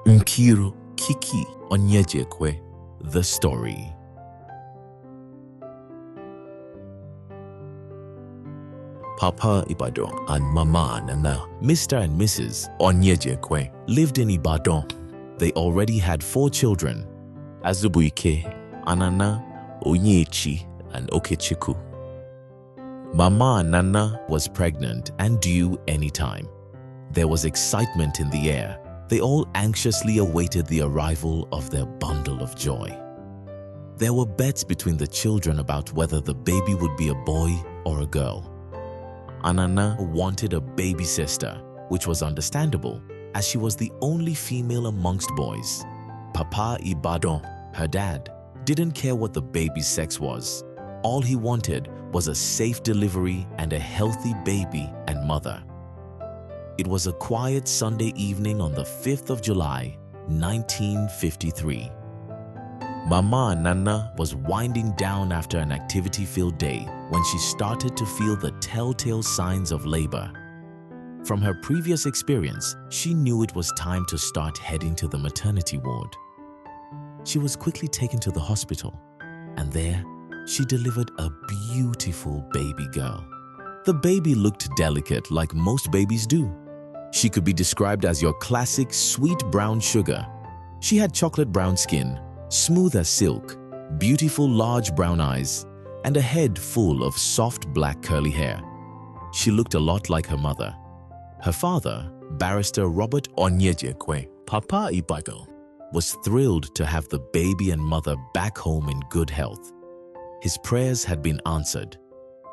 Nkiru Kiki Onyejekwe The Story. Papa Ibadan and Mama Nana, Mr. and Mrs. Onyejekwe, lived in Ibadan. They already had 4 children, Azubuike, Anana, Onyechi, and Okechiku. Mama Nana was pregnant and due anytime. There was excitement in the air. They all anxiously awaited the arrival of their bundle of joy. There were bets between the children about whether the baby would be a boy or a girl. Anana wanted a baby sister, which was understandable, as she was the only female amongst boys. Papa Ibadan, her dad, didn't care what the baby's sex was. All he wanted was a safe delivery and a healthy baby and mother. It was a quiet Sunday evening on the 5th of July, 1953. Mama Nana was winding down after an activity-filled day when she started to feel the telltale signs of labor. From her previous experience, she knew it was time to start heading to the maternity ward. She was quickly taken to the hospital, and there she delivered a beautiful baby girl. The baby looked delicate like most babies do. She could be described as your classic sweet brown sugar. She had chocolate brown skin, smooth as silk, beautiful large brown eyes, and a head full of soft black curly hair. She looked a lot like her mother. Her father, Barrister Robert Onyejekwe, Papa Ibadan, was thrilled to have the baby and mother back home in good health. His prayers had been answered.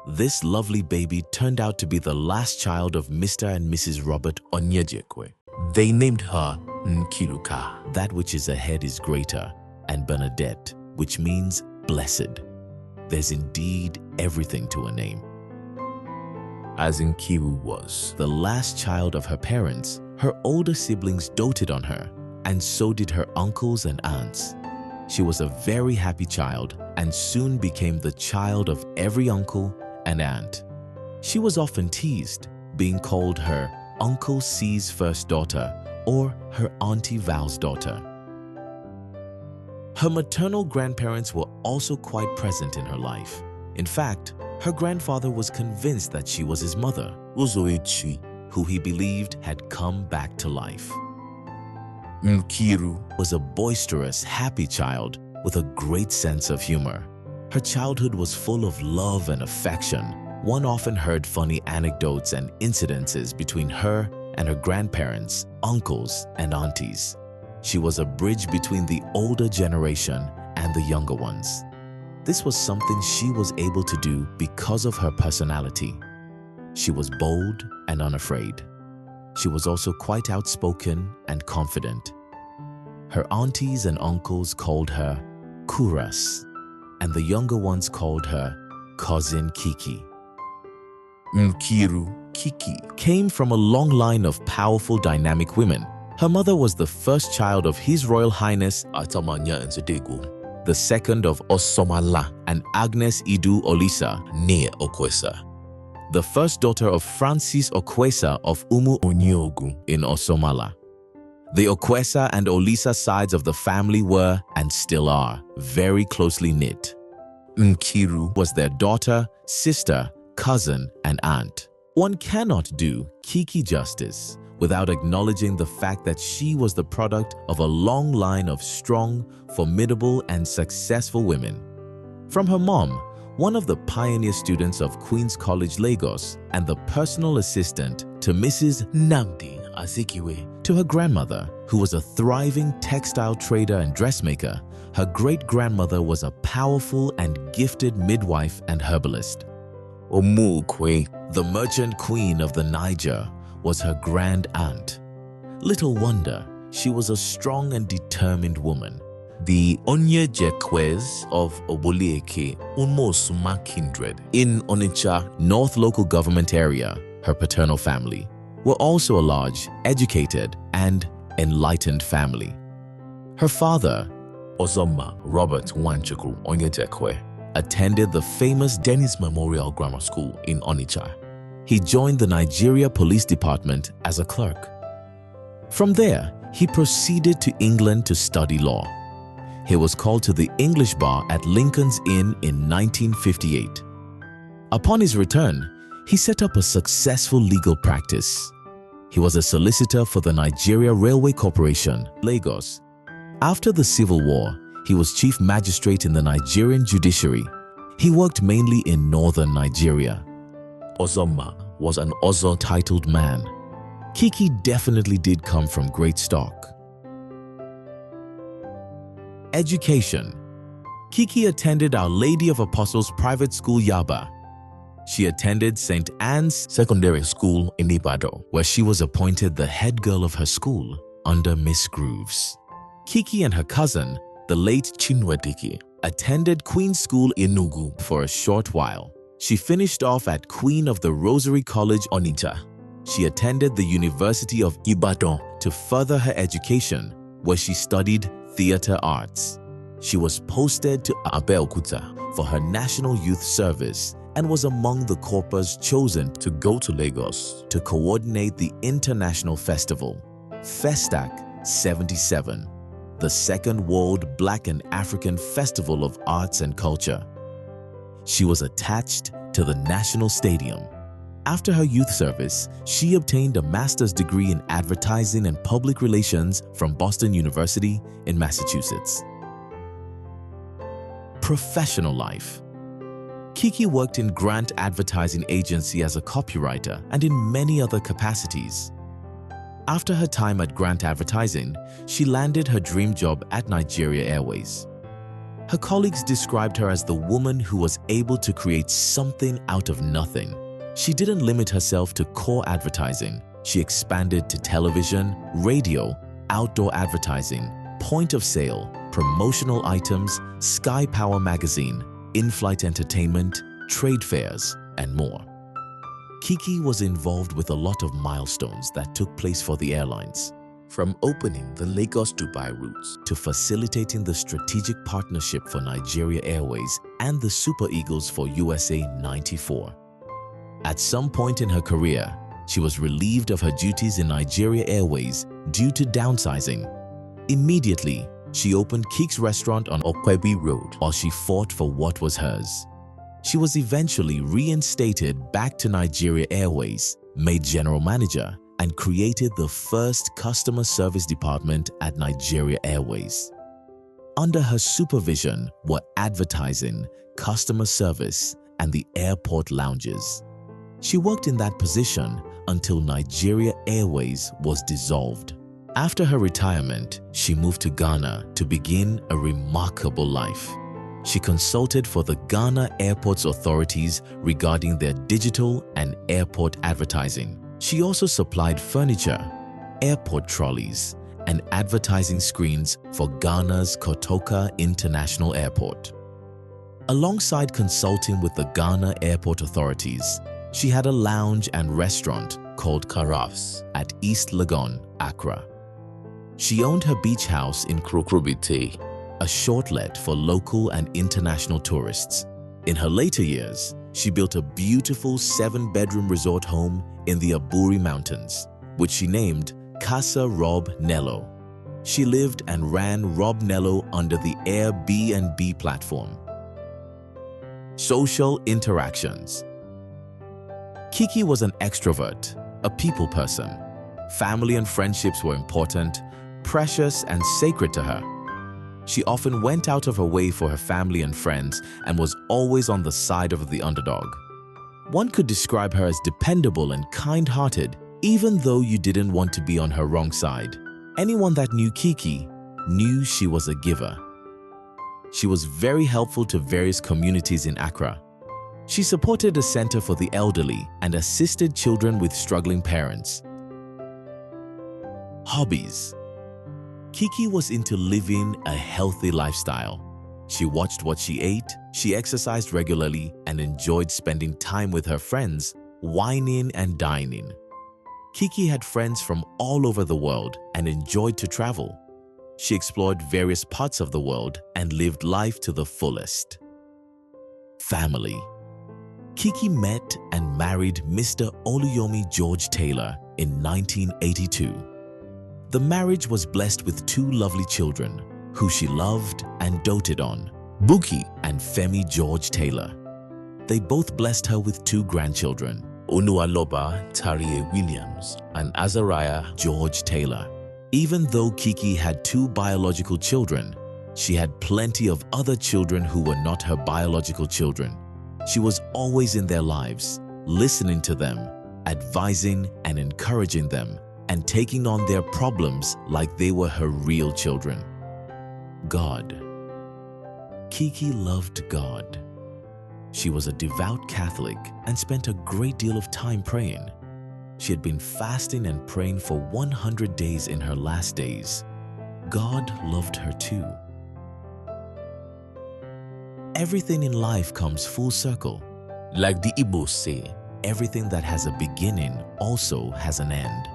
This lovely baby turned out to be the last child of Mr. and Mrs. Robert Onyejekwe. They named her Nkiruka, that which is ahead is greater, and Bernadette, which means blessed. There's indeed everything to a name. As Nkiru was the last child of her parents, her older siblings doted on her, and so did her uncles and aunts. She was a very happy child and soon became the child of every uncle and aunt. She was often teased, being called her Uncle C's first daughter or her Auntie Val's daughter. Her maternal grandparents were also quite present in her life. In fact, her grandfather was convinced that she was his mother, Uzoichi, who he believed had come back to life. Nkiru was a boisterous, happy child with a great sense of humor. Her childhood was full of love and affection. One often heard funny anecdotes and incidences between her and her grandparents, uncles, and aunties. She was a bridge between the older generation and the younger ones. This was something she was able to do because of her personality. She was bold and unafraid. She was also quite outspoken and confident. Her aunties and uncles called her Kuras, and the younger ones called her Cousin Kiki. Nkiru Kiki came from a long line of powerful, dynamic women. Her mother was the first child of His Royal Highness Atamanya Nzedegu, the second of Osomala and Agnes Idu Olisa near Okwesa, the first daughter of Francis Okwesa of Umu Onyogu in Osomala. The Okwesa and Olisa sides of the family were, and still are, very closely knit. Nkiru was their daughter, sister, cousin, and aunt. One cannot do Kiki justice without acknowledging the fact that she was the product of a long line of strong, formidable, and successful women. From her mom, one of the pioneer students of Queen's College, Lagos, and the personal assistant to Mrs. Namdi Azikiwe, to her grandmother, who was a thriving textile trader and dressmaker, her great-grandmother was a powerful and gifted midwife and herbalist. Omukwe, the merchant queen of the Niger, was her grand aunt. Little wonder, she was a strong and determined woman. The Onyejekwes of Oboleke, Umosuma kindred in Onitsha North Local Government Area, her paternal family, were also a large, educated, and enlightened family. Her father, Ozoma Robert Wanchukwu Onyejekwe, attended the famous Dennis Memorial Grammar School in Onitsha. He joined the Nigeria Police Department as a clerk. From there, He proceeded to England to study law. He was called to the English bar at Lincoln's Inn in 1958. Upon his return, he set up a successful legal practice. He was a solicitor for the Nigeria Railway Corporation, Lagos. After the Civil War, he was chief magistrate in the Nigerian judiciary. He worked mainly in northern Nigeria. Ozoma was an Ozo-titled man. Kiki definitely did come from great stock. Education. Kiki attended Our Lady of Apostles Private School, Yaba. She attended St. Anne's Secondary School in Ibadan, where she was appointed the head girl of her school under Miss Grooves. Kiki and her cousin, the late Chinwediki, attended Queen's School in Enugu for a short while. She finished off at Queen of the Rosary College, Onitsha. She attended the University of Ibadan to further her education, where she studied theater arts. She was posted to Abeokuta for her National Youth Service and was among the corpers chosen to go to Lagos to coordinate the international festival, Festac 77, the Second World Black and African Festival of Arts and Culture. She was attached to the National Stadium. After her youth service, she obtained a master's degree in advertising and public relations from Boston University in Massachusetts. Professional life. Kiki worked in Grant Advertising Agency as a copywriter and in many other capacities. After her time at Grant Advertising, she landed her dream job at Nigeria Airways. Her colleagues described her as the woman who was able to create something out of nothing. She didn't limit herself to core advertising. She expanded to television, radio, outdoor advertising, point of sale, promotional items, Sky Power magazine, in-flight entertainment, trade fairs, and more. Kiki was involved with a lot of milestones that took place for the airlines, from opening the Lagos-Dubai routes to facilitating the strategic partnership for Nigeria Airways and the Super Eagles for USA 94. At some point in her career, she was relieved of her duties in Nigeria Airways due to downsizing. Immediately, she opened Kiki's restaurant on Okwebi Road while she fought for what was hers. She was eventually reinstated back to Nigeria Airways, made general manager, and created the first customer service department at Nigeria Airways. Under her supervision were advertising, customer service, and the airport lounges. She worked in that position until Nigeria Airways was dissolved. After her retirement, she moved to Ghana to begin a remarkable life. She consulted for the Ghana Airports Authorities regarding their digital and airport advertising. She also supplied furniture, airport trolleys, and advertising screens for Ghana's Kotoka International Airport. Alongside consulting with the Ghana Airport Authorities, she had a lounge and restaurant called Karafs at East Legon, Accra. She owned her beach house in Krokrobite, a shortlet for local and international tourists. In her later years, she built a beautiful 7-bedroom resort home in the Aburi Mountains, which she named Casa Rob Nello. She lived and ran Rob Nello under the Airbnb platform. Social interactions. Kiki was an extrovert, a people person. Family and friendships were important, precious, and sacred to her. She often went out of her way for her family and friends and was always on the side of the underdog. One could describe her as dependable and kind-hearted, even though you didn't want to be on her wrong side. Anyone that knew Kiki knew she was a giver. She was very helpful to various communities in Accra. She supported a center for the elderly and assisted children with struggling parents. Hobbies. Kiki was into living a healthy lifestyle. She watched what she ate, she exercised regularly, and enjoyed spending time with her friends, wining and dining. Kiki had friends from all over the world and enjoyed to travel. She explored various parts of the world and lived life to the fullest. Family. Kiki met and married Mr. Oluyomi George Taylor in 1982. The marriage was blessed with 2 lovely children, who she loved and doted on, Buki and Femi George Taylor. They both blessed her with 2 grandchildren, Onualoba Tarie Williams and Azariah George Taylor. Even though Kiki had 2 biological children, she had plenty of other children who were not her biological children. She was always in their lives, listening to them, advising and encouraging them, and taking on their problems like they were her real children. God. Kiki loved God. She was a devout Catholic and spent a great deal of time praying. She had been fasting and praying for 100 days in her last days. God loved her too. Everything in life comes full circle. Like the Igbos say, everything that has a beginning also has an end.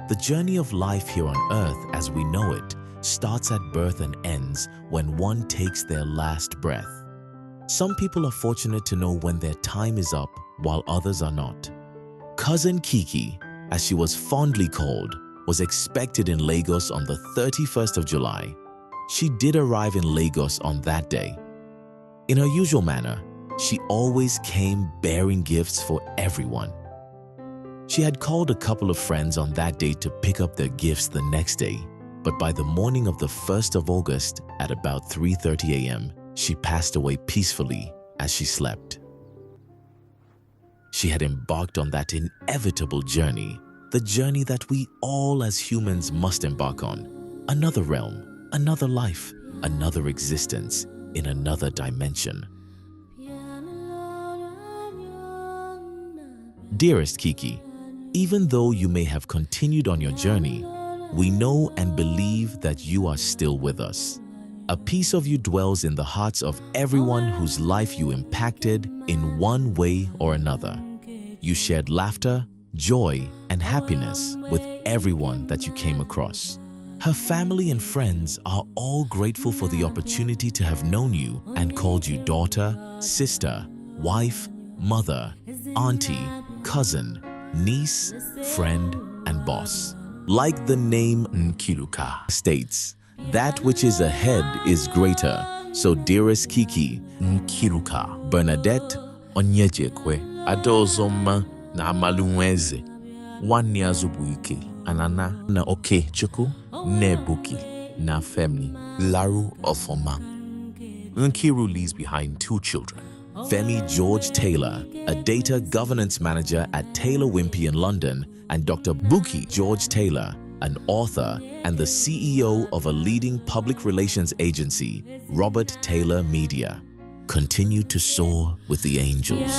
The journey of life here on earth as we know it starts at birth and ends when one takes their last breath. Some people are fortunate to know when their time is up, while others are not. Cousin Kiki, as she was fondly called, was expected in Lagos on the 31st of July. She did arrive in Lagos on that day. In her usual manner, she always came bearing gifts for everyone. She had called a couple of friends on that day to pick up their gifts the next day, but by the morning of the 1st of August at about 3:30 a.m., she passed away peacefully as she slept. She had embarked on that inevitable journey, the journey that we all as humans must embark on. Another realm, another life, another existence in another dimension. Dearest Kiki, even though you may have continued on your journey, we know and believe that you are still with us. A piece of you dwells in the hearts of everyone whose life you impacted in one way or another. You shared laughter, joy, and happiness with everyone that you came across. Her family and friends are all grateful for the opportunity to have known you and called you daughter, sister, wife, mother, auntie, cousin, niece, friend, and boss. Like the name Nkiruka states, that which is ahead is greater. So dearest Kiki, Nkiruka, Bernadette Onyejekwe, Adozoma na Amalunweze, Wanyazubuike, Anana na Oke Chuku, Nebuki, na Femi, Laru Ofoma. Nkiru leaves behind 2 children. Femi George Taylor, a data governance manager at Taylor Wimpey in London, and Dr. Buki George Taylor, an author and the CEO of a leading public relations agency, Robert Taylor Media. Continue to soar with the angels.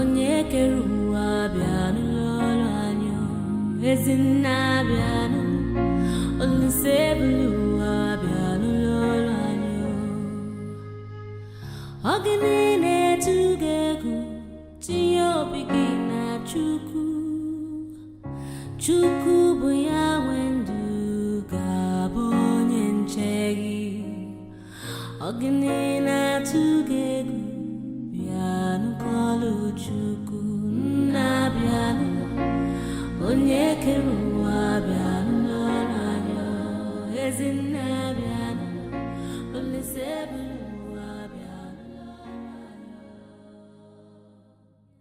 Onye keruwa bianu, onye keruwa bianu,